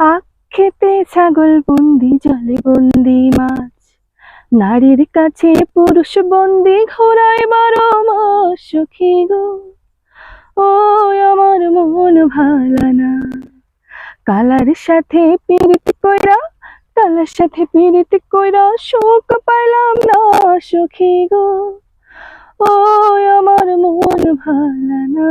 আক্ষেপে ছাগল বন্দি, জলে বন্দি মাছ, নারীর কাছে পুরুষ বন্দি, ঘোড়ায় 12 মাস সখী গো। ও আমার মন ভালা না, কালার সাথে পীড়িত কইরা, কালার সাথে পীড়িত কইরা সুখ পাইলাম না সখী গো। ও আমার মন ভালা না।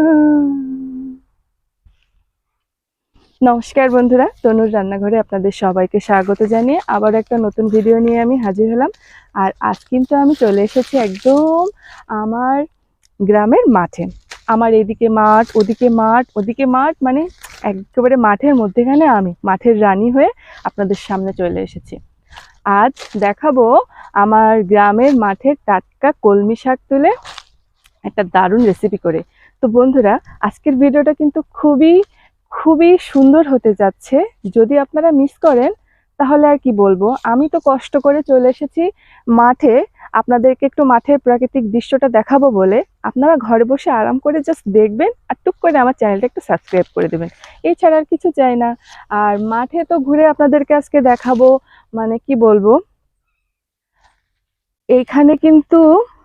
নমস্কার বন্ধুরা, তনুর রান্নাঘরে আপনাদের সবাইকে স্বাগত জানিয়ে আবার একটা নতুন ভিডিও নিয়ে আমি হাজির হলাম। আর আজ কিন্তু আমি চলে এসেছি একদম আমার গ্রামের মাঠে। আমার এদিকে মাঠ, ওদিকে মাঠ, ওদিকে মাঠ, মানে একেবারে মাঠের মধ্যেখানে আমি মাঠের রানী হয়ে আপনাদের সামনে চলে এসেছি। আজ দেখাবো আমার গ্রামের মাঠের টাটকা কলমি শাক তুলে একটা দারুণ রেসিপি করে। তো বন্ধুরা, আজকের ভিডিওটা কিন্তু খুবই খুবই সুন্দর হতে যাচ্ছে। যদি আপনারা মিস করেন তাহলে আর কি বলবো। আমি তো কষ্ট করে চলে এসেছি মাঠে আপনাদেরকে একটু মাঠের প্রাকৃতিক দৃশ্যটা দেখাবো বলে। আপনারা ঘরে বসে আরাম করে জাস্ট দেখবেন আর টুক করে আমার চ্যানেলটা একটু সাবস্ক্রাইব করে দেবেন, এছাড়া আর কিছু চাই না। আর মাঠে তো ঘুরে আপনাদেরকে আজকে দেখাবো, মানে কি বলবো, এইখানে কিন্তু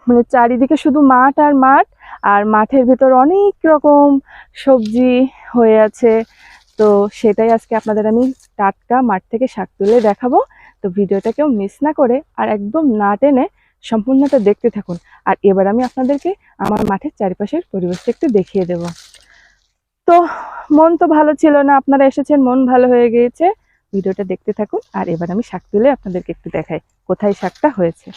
মানে চারিদিকে শুধু মাঠ আর মাঠ, আর মাঠের ভেতর অনেক রকম সবজি হয়ে আছে। তো সেটাই আজকে আপনাদের আমি টাটকা মাঠ থেকে শাক তুলে দেখাবো। তো ভিডিওটা কেউ মিস না করে আর একদম না টেনে সম্পূর্ণটা দেখতে থাকুন। আর এবার আমি আপনাদেরকে আমার মাঠের চারিপাশের পরিবেশটা একটু দেখিয়ে দেব। তো মন তো ভালো ছিল না, আপনারা এসেছেন, মন ভালো হয়ে গিয়েছে। ভিডিওটা দেখতে থাকুন আর এবার আমি শাক তুলে আপনাদেরকে একটু দেখাই কোথায় শাকটা হয়েছে।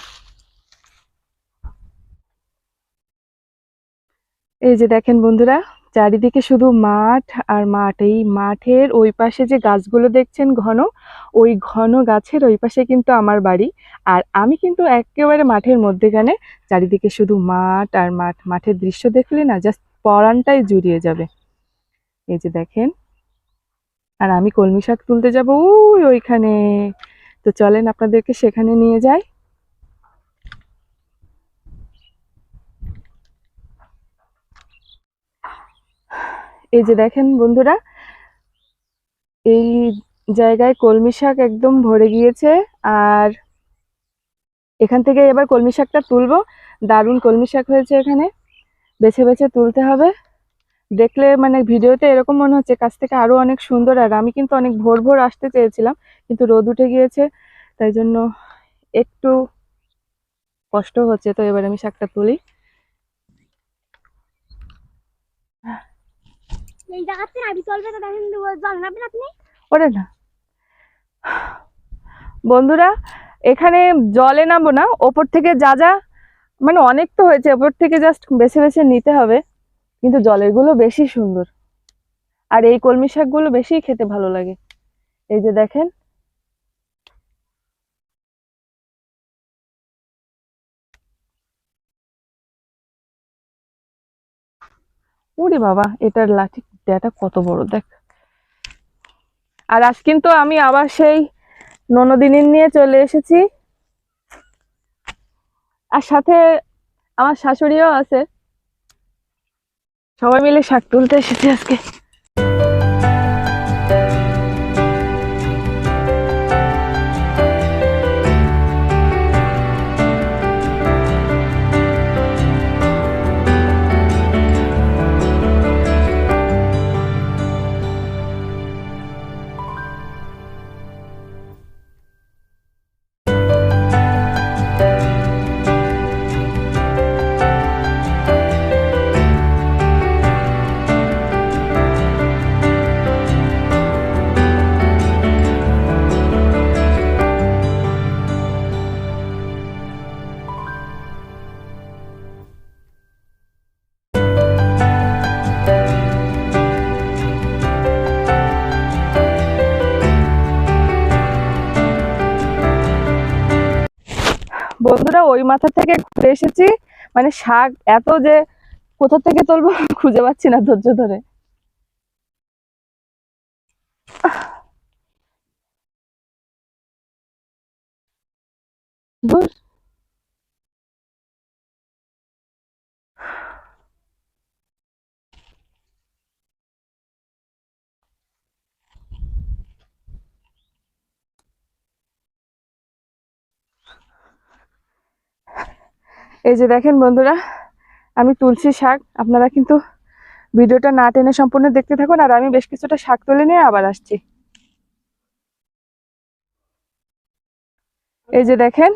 এই যে দেখেন বন্ধুরা, চারিদিকে শুধু মাঠ আর মাঠ। এই মাঠের ওই পাশে যে গাছগুলো দেখছেন ঘন, ওই ঘন গাছের ওই পাশে কিন্তু আমার বাড়ি। আর আমি কিন্তু একেবারে মাঠের মধ্যেখানে, চারিদিকে শুধু মাঠ আর মাঠ। মাঠের দৃশ্য দেখলে না জাস্ট পরানটাই জুড়িয়ে যাবে। এই যে দেখেন, আর আমি কলমি শাক তুলতে যাব ওইখানে। তো চলেন আপনাদেরকে সেখানে নিয়ে যাই। এই যে দেখেন বন্ধুরা, এই জায়গায় কলমি শাক একদম ভরে গিয়েছে। আর এখান থেকে এবার কলমি শাকটা তুলবো। দারুণ কলমি শাক হয়েছে এখানে, বেছে বেছে তুলতে হবে। দেখলে মানে ভিডিওতে এরকম মনে হচ্ছে কাছ থেকে আরো অনেক সুন্দর। আর আমি কিন্তু অনেক ভোর ভোর আসতে চেয়েছিলাম, কিন্তু রোদ উঠে গিয়েছে, তাই জন্য একটু কষ্ট হচ্ছে। তো এবার আমি শাকটা তুলি। ওরে না বন্ধুরা, এখানে জলে নামবো না, ওপর থেকে যা যা মানে অনেক তো হয়েছে, ওপর থেকে জাস্ট বেছে বেছে নিতে হবে। কিন্তু জলের গুলো বেশি সুন্দর, আর এই কলমি শাকগুলো বেশি খেতে ভালো লাগে। এই যে দেখেন, ওরে বাবা, এটার লাঠি ডাটা কত বড় দেখ। আর আজ কিন্তু আমি আবার সেই ননদিনী নিয়ে চলে এসেছি, আর সাথে আমার শাশুড়িও আছে। সবাই মিলে শাক তুলতে এসেছি আজকে। বন্ধুরা, ওই মাথা থেকে ঘুরে এসেছি, মানে শাক এত যে কোথা থেকে তুলবো খুঁজে পাচ্ছি না ধৈর্য ধরে। ধুর, এই যে দেখেন বন্ধুরা, আমি তুলছি শাক। আপনারা কিন্তু ভিডিওটা না টেনে সম্পূর্ণ দেখতে থাকুন, আর আমি বেশ কিছুটা শাক তুলে নিয়ে আবার আসছি। এই যে দেখেন,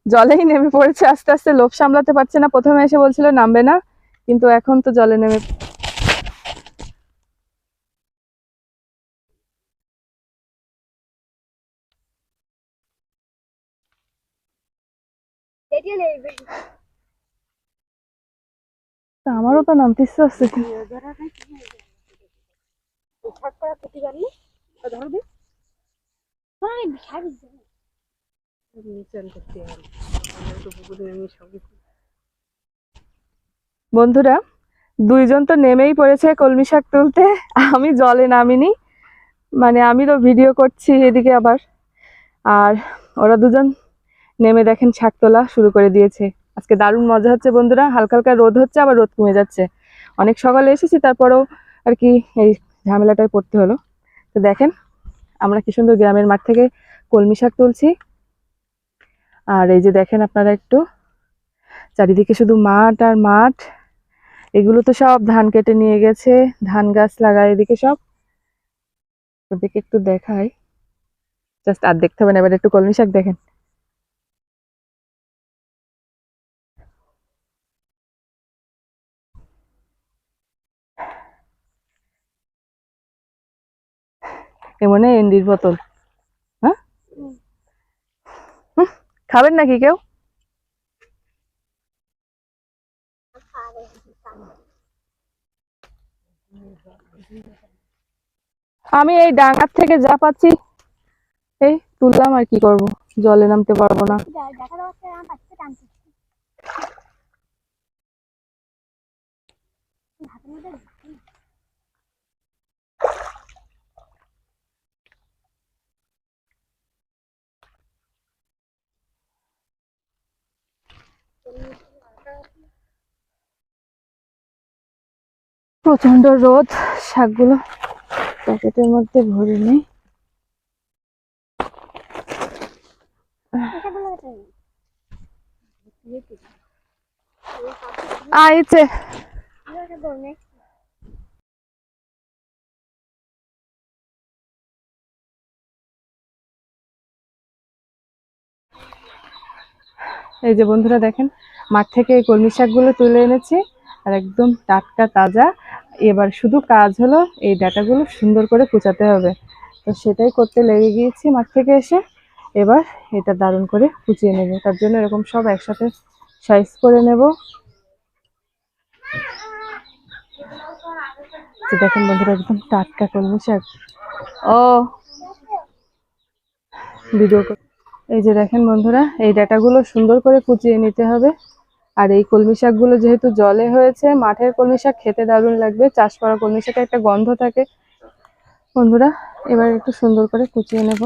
জলেই নেমে পড়েছে আস্তে আস্তে, লোভ সামলাতে পারছে না। প্রথমে এসে বলছিল নামবে না, কিন্তু এখন তো জলে নেমে। আমারও তো নামতে ইচ্ছে হচ্ছে। বন্ধুরা, দুইজন তো নেমেই পড়েছে কলমি শাক তুলতে, আমি জলে নামিনি। মানে আমি তো ভিডিও করছি এদিকে আবার, আর ওরা দুজন নেমে দেখেন শাক তোলা শুরু করে দিয়েছে। আজকে দারুণ মজা হচ্ছে বন্ধুরা, হালকা হালকা রোদ হচ্ছে, আবার রোদ কমে যাচ্ছে। অনেক সকালে এসেছি, তারপরেও আর কি এই ঝামেলাটায় পড়তে হলো। তো দেখেন আমরা কি সুন্দর গ্রামের মাঠ থেকে কলমি শাক তুলছি। আর এই যে দেখেন আপনারা একটু, চারিদিকে শুধু মাঠ আর মাঠ। এগুলো তো সব ধান কেটে নিয়ে গেছে, ধান গাছ লাগায় এদিকে সব। ওদিকে একটু দেখাই, জাস্ট আর দেখতে হবে না, এবার একটু কলমি শাক দেখেন। এমনে এন্ডির বোতল। হ্যাঁ, খাবেন নাকি কেউ? আমি এই ডাঙার থেকে যা পাচ্ছি এই তুললাম, আর কি করব, জলে নামতে পারবো না। প্রচন্ড রোদ, শাকগুলো প্যাকেটের মধ্যে ভরে নেই। আইছে এই যে বন্ধুরা দেখেন, মাঠ থেকে এই কলমি শাকগুলো তুলে এনেছি, আর একদম টাটকা তাজা। এবার শুধু কাজ হলো এই ডাঁটাগুলো সুন্দর করে কুচাতে হবে, তো সেটাই করতে লেগে গিয়েছি মাঠ থেকে এসে। এবার এটা দারুণ করে কুচিয়ে নেব, তার জন্য এরকম সব একসাথে সাইজ করে নেব। দেখেন বন্ধুরা, একদম টাটকা কলমি শাক। ও ভিডিও, এই যে দেখেন বন্ধুরা, এই ডাঁটাগুলো সুন্দর করে কুচিয়ে নিতে হবে। আর এই কলমি শাকগুলো যেহেতু জলে হয়েছে, মাঠের কলমি শাক খেতে দারুণ লাগবে, চাষ করা কলমি শাকে একটা গন্ধ থাকে। বন্ধুরা, এবার একটু সুন্দর করে কুচিয়ে নেব।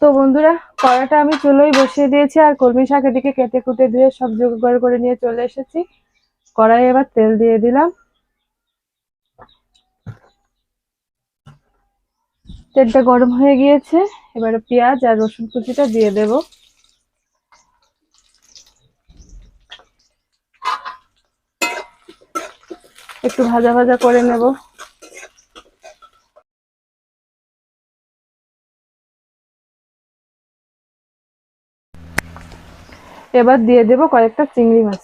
তো বন্ধুরা, কড়াটা আমি চুলোয় বসিয়ে দিয়েছি, আর কলমি শাক এদিকে কেটে কুটে ধুয়ে সব জোগাড় করে নিয়ে চলে এসেছি। কড়াই এবার তেল দিয়ে দিলাম। তেলটা গরম হয়ে গিয়েছে, এবারে পেঁয়াজ আর রসুন কুচিটা দিয়ে দেব। একটু ভাজা ভাজা করে নেব। এবার দিয়ে দেব কয়েকটা চিংড়ি মাছ।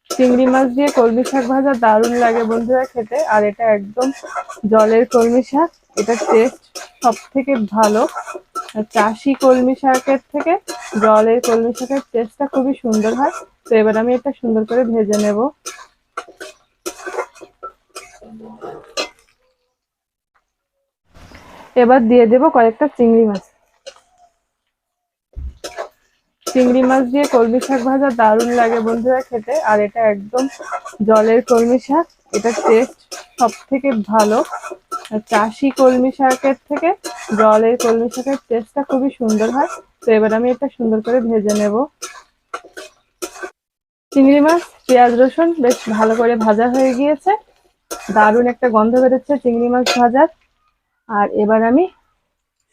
চিংড়ি মাছ দিয়ে কলমি শাক ভাজা দারুণ লাগে বন্ধুরা খেতে, আর এটা একদম জলের কলমি শাক। এটার টেস্ট সব থেকে ভালো। চাষি কলমি শাকের থেকে জলের কলমি শাকের টেস্টটা খুবই সুন্দর হয়। তো এবার আমি এটা সুন্দর করে ভেজে নেব। এবার দিয়ে দেব কয়েকটা চিংড়ি মাছ। চিংড়ি মাছ দিয়ে কলমি শাক ভাজা দারুণ লাগে বন্ধুরা খেতে, আর এটা একদম জলের কলমি শাক। এটার টেস্ট সব থেকে ভালো। চাষি কলমি শাকের থেকে জলের কলমি শাকের টেস্টটা খুবই সুন্দর হয়। তো এবার আমি এটা সুন্দর করে ভেজে নেব। চিংড়ি মাছ পেঁয়াজ রসুন বেশ ভালো করে ভাজা হয়ে গিয়েছে, দারুণ একটা গন্ধ বেরোচ্ছে চিংড়ি মাছ ভাজার। আর এবার আমি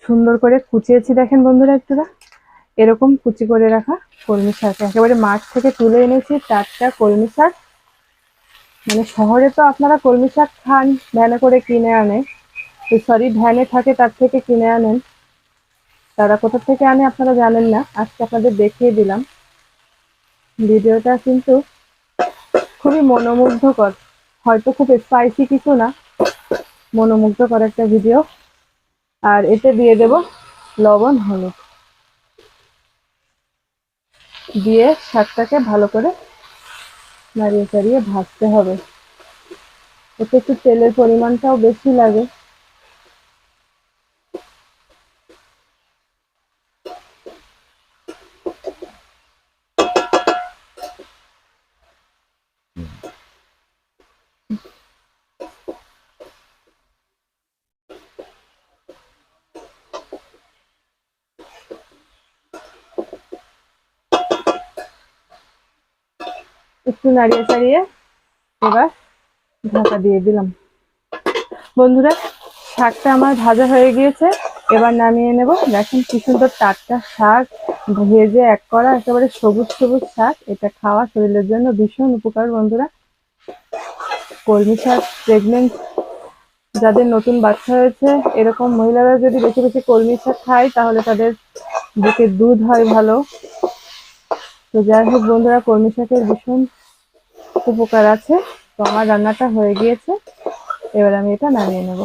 সুন্দর করে কুচিয়েছি, দেখেন বন্ধুরা একটুরা, এরকম কুচি করে রাখা কলমি শাক একেবারে মাঠ থেকে তুলে এনেছি, টাটকা কলমি শাক। মানে শহরে তো আপনারা কলমি শাক খান, ভ্যানে করে কিনে আনে, সরি ভ্যানে থাকে তার থেকে কিনে আনেন। তারা কোথা থেকে আনে আপনারা জানেন না, আজকে আপনাদের দেখিয়ে দিলাম। ভিডিওটা কিন্তু খুবই মনোমুগ্ধকর, হয়তো খুব স্পাইসি কিছু না, মনোমুগ্ধকর একটা ভিডিও। আর এতে দিয়ে দেব লবণ হলুদ, দিয়ে শাকটাকে ভালো করে নাড়িয়ে চাড়িয়ে ভাজতে হবে। এতে একটু তেলের পরিমাণটাও বেশি লাগে। একটু নাড়িয়ে চাড়িয়ে এবার ঢাকা দিয়ে দিলাম। বন্ধুরা শাকটা আমার ভাজা হয়ে গিয়েছে, এবার নামিয়ে নেব। দেখেন কি সুন্দর টাটকা শাক, ভেজে এক করা একেবারে সবুজ সবুজ শাক। এটা খাওয়া শরীরের জন্য ভীষণ উপকার বন্ধুরা। কলমি শাক প্রেগনেন্ট যাদের নতুন বাচ্চা হয়েছে, এরকম মহিলারা যদি বেশি বেশি কলমি শাক খায় তাহলে তাদের বুকের দুধ হয় ভালো। তো যাই হোক বন্ধুরা, কলমি শাকের ভীষণ উপকার আছে। তো আমার রান্নাটা হয়ে গিয়েছে, এবার আমি এটা নামিয়ে নেব।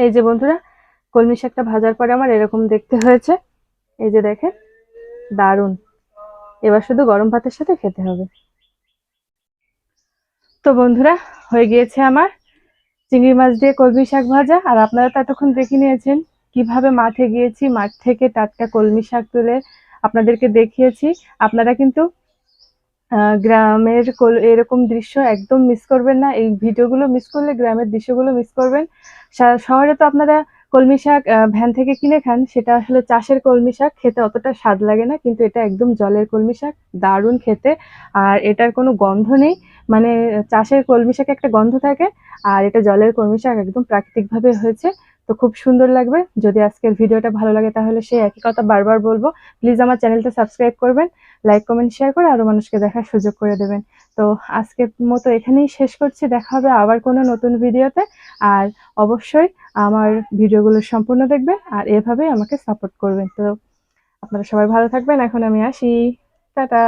এই যে বন্ধুরা, কলমি শাকটা ভাজার পরে আমার এরকম দেখতে হয়েছে। এই যে দেখেন, দারুণ। এবার শুধু গরম ভাতের সাথে খেতে হবে। তো বন্ধুরা, হয়ে গিয়েছে আমার চিংড়ি মাছ দিয়ে কলমি শাক ভাজা। আর আপনারা তো এতক্ষণ দেখে নিয়েছেন কিভাবে মাঠে গিয়েছি, মাঠ থেকে টাটকা কলমি শাক তুলে আপনাদেরকে দেখিয়েছি। আপনারা কিন্তু গ্রামের এরকম দৃশ্য একদম মিস করবেন না। এই ভিডিওগুলো মিস করলে গ্রামের দৃশ্যগুলো মিস করবেন। শহরে তো আপনারা কলমি শাক ভ্যান থেকে কিনে খান, সেটা আসলে চাষের কলমি শাক, খেতে অতটা স্বাদ লাগে না। কিন্তু এটা একদম জলের কলমি শাক, দারুণ খেতে। আর এটার কোনো গন্ধ নেই, মানে চাষের কলমি শাকে একটা গন্ধ থাকে, আর এটা জলের কলমি শাক একদম প্রাকৃতিকভাবে হয়েছে। তো খুব সুন্দর লাগবে। যদি আজকের ভিডিওটা ভালো লাগে তাহলে সেই একই কথা বারবার বলবো, প্লিজ আমার চ্যানেলটা সাবস্ক্রাইব করবেন, লাইক কমেন্ট শেয়ার করে আরো মানুষকে দেখার সুযোগ করে দেবেন। তো আজকের মতো এখানেই শেষ করছি, দেখা হবে আবার কোনো নতুন ভিডিওতে। আর অবশ্যই আমার ভিডিওগুলো সম্পূর্ণ দেখবেন আর এভাবেই আমাকে সাপোর্ট করবেন। তো আপনারা সবাই ভালো থাকবেন, এখন আমি আসি, টাটা।